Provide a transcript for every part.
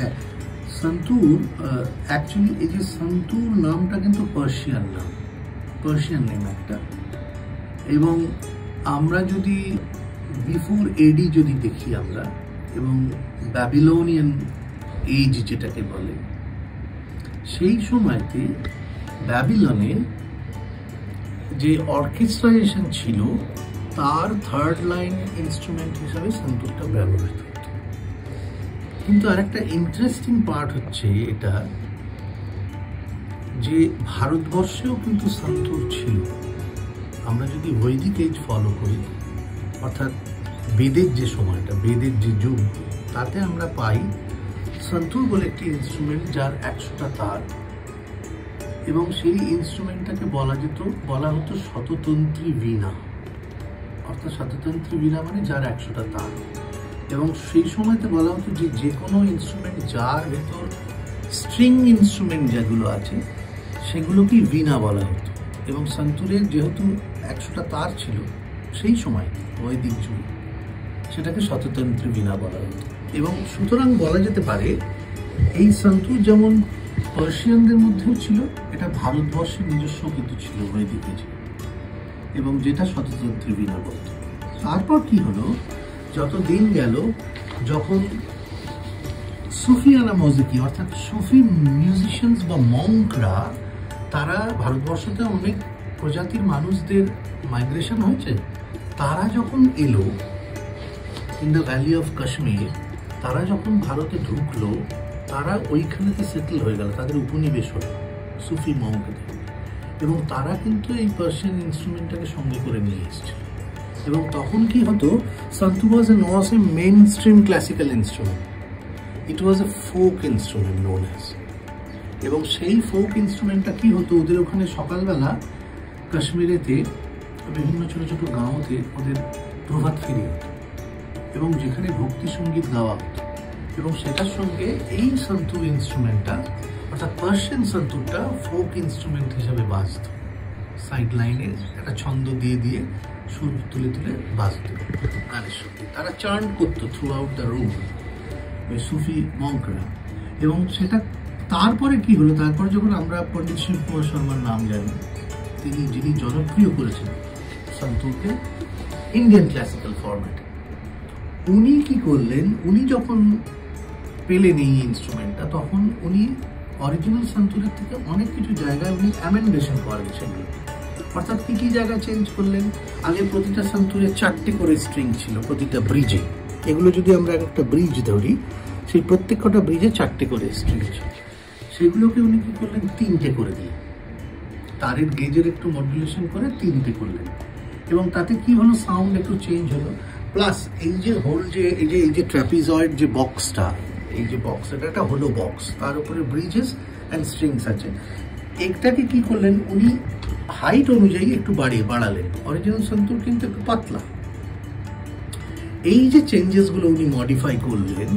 দেখ, সন্তুর অ্যাকচুয়ালি এই যে সন্তুর নামটা কিন্তু পার্সিয়ান নাম, পার্সিয়ান নেম একটা। এবং আমরা যদি বিফোর এডি যদি দেখি আমরা, এবং ব্যাবিলনিয়ান এজ যেটাকে বলে, সেই সময়তে ব্যাবিলনে যে অর্কেস্ট্রাইজেশন ছিল তার থার্ড লাইন ইনস্ট্রুমেন্ট হিসাবে সন্তুরটা ব্যবহৃত হতো। কিন্তু আরেকটা ইন্টারেস্টিং পার্ট হচ্ছে এটা যে ভারতবর্ষেও কিন্তু সন্তুর ছিল। আমরা যদি বৈদিক এজ ফলো করি, অর্থাৎ বেদের যে সময়টা, বেদের যে যুগ, তাতে আমরা পাই সন্তুর বলে একটি ইনস্ট্রুমেন্ট যার 100টা তার, এবং সেই ইনস্ট্রুমেন্টটাকে বলা হতো শততন্ত্রী বীণা, অর্থাৎ শততন্ত্রী বীণা মানে যার 100টা তার। এবং সেই সময়তে বলা হতো যে কোনো ইনস্ট্রুমেন্ট যার ভেতর স্ট্রিং ইনস্ট্রুমেন্ট যেগুলো আছে সেগুলোকেই বীণা বলা হতো। এবং সন্তুরের যেহেতু 100টা তার ছিল সেই সময় বৈদিক যুগে, সেটাকে শততন্ত্রী বীণা বলা হতো। এবং সুতরাং বলা যেতে পারে এই সন্তুর যেমন পার্সিয়ানদের মধ্যেও ছিল, এটা ভারতবর্ষের নিজস্ব কিন্তু ছিল বৈদিক যুগে, এবং যেটা শততন্ত্রী বীণা বলতো। তারপর কি হলো, যত দিন গেল, যখন সুফিয়ানা মজিকি অর্থাৎ সুফি মিউজিশিয়ানস বা মঙ্করা, তারা ভারতবর্ষতে অনেক প্রজাতির মানুষদের মাইগ্রেশন হয়েছে, তারা যখন এলো in the valley of Kashmir, তারা যখন ভারতে ঢুকলো, তারা ওইখানেতে সেটেল হয়ে গেল, তাদের উপনিবেশ হলো সুফি মঙ্কদের। এবং তারা কিন্তু এই পার্সিয়ান ইনস্ট্রুমেন্টটাকে সঙ্গে করে নিয়ে এসছে। এবং তখন কি হতো, সন্তুর ওয়াজ এ মেইন স্ট্রিম ক্লাসিক্যাল ইনস্ট্রুমেন্ট, ইট ওয়াজ এ ফোক ইনস্ট্রুমেন্ট নোন অ্যাজ। এবং সেই ফোক ইনস্ট্রুমেন্টটা কি হতো, ওদের ওখানে সকালবেলা কাশ্মীরেতে বিভিন্ন ছোট ছোট গাঁওতে ওদের প্রভাত ফেরি হতো, এবং যেখানে ভক্তি সঙ্গীত গাওয়া হতো, এবং সেটার সঙ্গে এই সন্তুর ইনস্ট্রুমেন্টটা অর্থাৎ পার্সিয়ান সন্তুরটা ফোক ইনস্ট্রুমেন্ট হিসাবে বাজত। সাইড লাইনে একটা ছন্দ দিয়ে দিয়ে সুর তুলে তুলে বাজত গানের সঙ্গে। তারা চার্ন করতো থ্রু আউট দ্য রুম, ওই সুফি মঙ্করা। এবং সেটা তারপরে কি হলো, তারপরে যখন আমরা পণ্ডিত শিব কুমার শর্মার নাম জানি, যিনি জনপ্রিয় করেছেন সন্তুরকে ইন্ডিয়ান ক্লাসিক্যাল ফরম্যাটে, উনি কি করলেন, উনি যখন পেলেন এই ইনস্ট্রুমেন্টটা, তখন উনি অরিজিনাল সন্তুরের থেকে অনেক কিছু জায়গায় উনি অ্যামেন্ডেশন করেন সেগুলো। অর্থাৎ কি কি জায়গা চেঞ্জ করলেন, আগে প্রতিটা সন্তুরে 4টে করে স্ট্রিং ছিল প্রতিটা ব্রিজে। এগুলো যদি আমরা একটা ব্রিজ ধরি, সেই প্রত্যেক কটা ব্রিজে 4টে করে স্ট্রিং ছিল, সেগুলোকে উনি কি করলেন 3টে করে দিলেন, তারের গেজের একটু মডুলেশন করে 3টে করলেন। এবং তাতে কি হলো, সাউন্ড একটু চেঞ্জ হলো। প্লাস এই যে হোল এই যে ট্র্যাপিজয়েড যে বক্সটা, এই যে বক্স, এটা একটা হলো বক্স, তার উপরে ব্রিজেস অ্যান্ড স্ট্রিংস আছে। একটাকে কি করলেন, উনি হাইট অনুযায়ী একটু বাড়ালেন। অরিজিনাল সন্তুর কিন্তু একটু পাতলা। এই যে চেঞ্জেসগুলো উনি মডিফাই করলেন,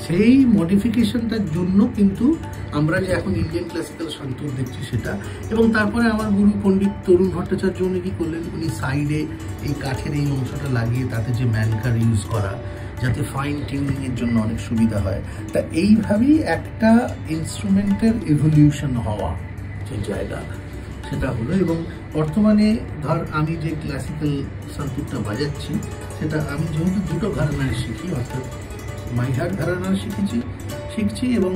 সেই মডিফিকেশনটার জন্য কিন্তু আমরা যে এখন ইন্ডিয়ান ক্লাসিক্যাল সন্তুর দেখছি সেটা। এবং তারপরে আমার গুরু পণ্ডিত তরুণ ভট্টাচার্য উনি কি করলেন, উনি সাইডে এই কাঠের এই অংশটা লাগিয়ে তাতে যে ম্যানকার ইউজ করা, যাতে ফাইন টিউনিংয়ের জন্য অনেক সুবিধা হয়। তা এইভাবেই একটা ইনস্ট্রুমেন্টের ইভলিউশন হওয়া যে জায়গা, সেটা হলো। এবং বর্তমানে ধর আমি যে ক্লাসিক্যাল সন্তুরটা বাজাচ্ছি, সেটা আমি যেহেতু দুটো ঘরানায় শিখি, অর্থাৎ মাইহার ঘরানার শিখছি এবং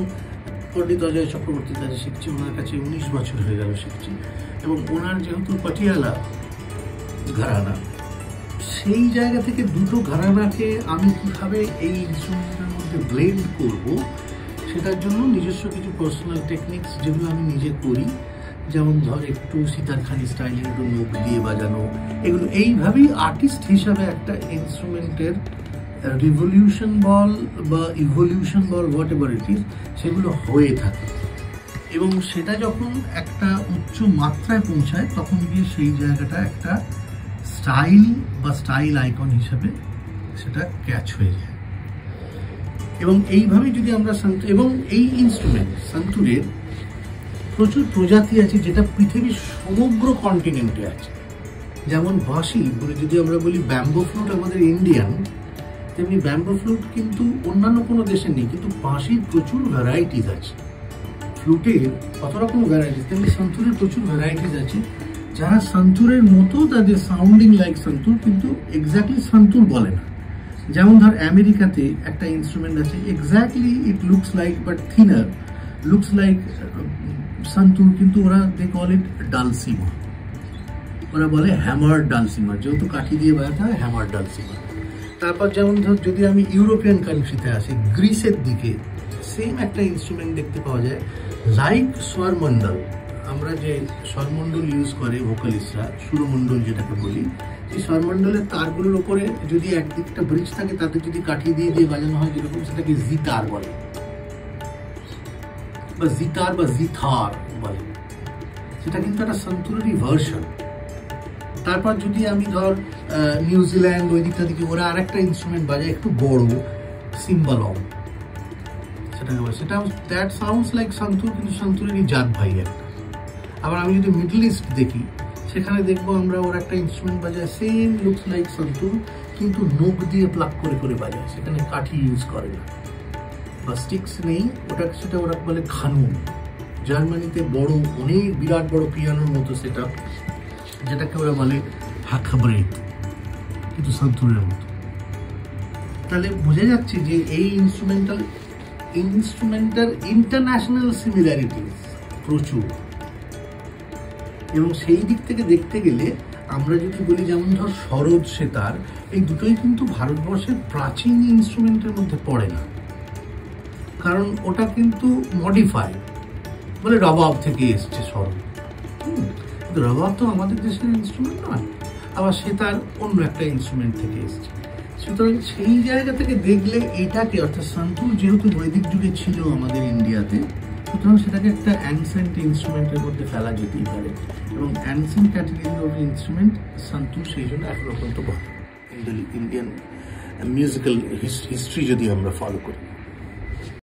পণ্ডিত অজয় চক্রবর্তীর কাছে শিখছি। ওনার কাছে 19 বছর হয়ে গেল শিখছি। এবং ওনার যেহেতু পাটিয়ালা ঘরানা, সেই জায়গা থেকে দুটো ঘরানাকে আমি কীভাবে এই ইনস্ট্রুমেন্টের মধ্যে ব্লেন্ড করব, সেটার জন্য নিজস্ব কিছু পার্সোনাল টেকনিক্স যেগুলো আমি নিজে করি, যেমন ধর একটু সিতারখানি স্টাইলে একটু নোক দিয়ে বাজানো, এগুলো এইভাবেই আর্টিস্ট হিসাবে একটা ইনস্ট্রুমেন্টের রিভলিউশন বল বা evolution ball, what ever it is, সেগুলো হয়ে থাকে। এবং সেটা যখন একটা উচ্চ মাত্রায় পৌঁছায়, তখন গিয়ে সেই জায়গাটা একটা স্টাইল বা স্টাইল আইকন হিসাবে সেটা ক্যাচ হয়ে যায়। এবং এইভাবে যদি আমরা এবং এই ইনস্ট্রুমেন্ট সন্তুরের প্রচুর প্রজাতি আছে, যেটা পৃথিবীর সমগ্র কন্টিনেন্টে আছে। যেমন বাঁশি বলে যদি আমরা বলি, ব্যাম্বো ফ্লুট আমাদের ইন্ডিয়ান, তেমনি ব্যাম্বো ফ্লুট কিন্তু অন্যান্য কোনো দেশে নেই, কিন্তু বাঁশির প্রচুর ভ্যারাইটিস আছে। ফ্লুটের কত রকম ভ্যারাইটিস, তেমনি সন্তুরের প্রচুর ভ্যারাইটিস আছে। যারা সন্তুরের মতো তাদের সাউন্ডিং লাইক সন্তুর, কিন্তু এক্স্যাক্টলি সন্তুর বলে না। যেমন ধর আমেরিকাতে একটা ইনস্ট্রুমেন্ট আছে, exactly it looks like but thinner, looks like santoor, কিন্তু ওরা দে কল ইট ডালসিমা, ওরা বলে হ্যামার ডালসিমা, যেহেতু কাঠি দিয়ে বাজাতে হয় হ্যামার ডালসিমা। তারপর যেমন ধর যদি আমি ইউরোপিয়ান কান্ট্রিতে আসি, গ্রিসের দিকে সেম একটা ইনস্ট্রুমেন্ট দেখতে পাওয়া যায় লাইক স্বরমণ্ডল। আমরা যে স্বরমণ্ডল ইউজ করে ভোকালিস্টরা, সুরমণ্ডল যেটাকে বলি, এই স্বরমণ্ডলের তারগুলোর ওপরে যদি একদিকটা ব্রিজ থাকে, তাতে যদি কাঠি দিয়ে দিয়ে বাজানো হয় যেরকম, সেটাকে জিতার বলে, বা জিতার বা জিথার বলে। সেটা কিন্তু একটা সন্তুরেরই ভার্সন। তারপর যদি আমি ধর নিউজিল্যান্ড ওই দিকটা দিকে, ওরা আর একটা ইনস্ট্রুমেন্ট বাজায় একটু বড়, সিম্বালম, সেটাকে বলে, সেটা দ্যাট সাউন্ডস লাইক সন্তুর, কিন্তু সন্তুরেরই জাত ভাই একটা। আবার আমি যদি মিডল ইস্ট দেখি, সেখানে দেখবো আমরা ওরা একটা ইনস্ট্রুমেন্ট বাজায় সেম লুকস লাইক সন্তুর, কিন্তু নোক দিয়ে প্লাগ করে করে বাজায়, সেখানে কাঠি ইউজ করে না বা স্টিক্স নেই, সেটা ওরা বলে খানুন। জার্মানিতে বড় অনেক বিরাট বড় পিয়ানোর মতো সেটা, যেটাকে ওরা বলে হাখাব্রেট, কিন্তু সন্তুরের মতো। তাহলে বোঝা যাচ্ছে যে এই ইনস্ট্রুমেন্টাল ইন্টারন্যাশনাল সিমিলারিটিস প্রচুর। এবং সেই দিক থেকে দেখতে গেলে আমরা যদি বলি, যেমন ধর সরোদ, সেতার, এই দুটোই কিন্তু ভারতবর্ষের প্রাচীন ইনস্ট্রুমেন্টের মধ্যে পড়ে না, কারণ ওটা কিন্তু মডিফাইড, বলে রবাব থেকে এসছে সরোদ। কিন্তু রবাব তো আমাদের দেশের ইনস্ট্রুমেন্ট নয়, আবার সেতার অন্য একটা ইনস্ট্রুমেন্ট থেকে এসছে। সুতরাং সেই জায়গা থেকে দেখলে এটাকে, অর্থাৎ সন্তুর যেহেতু বৈদিক যুগে ছিল আমাদের ইন্ডিয়াতে, সুতরাং সেটাকে একটা অ্যানসেন্ট ইনস্ট্রুমেন্টের মধ্যে ফেলা যেতেই পারে। এবং ancient category of instrument santoor সেই জন্য এখনো পর্যন্ত ইন্ডিয়ান মিউজিক্যাল হিস্ট্রি যদি আমরা ফলো করি।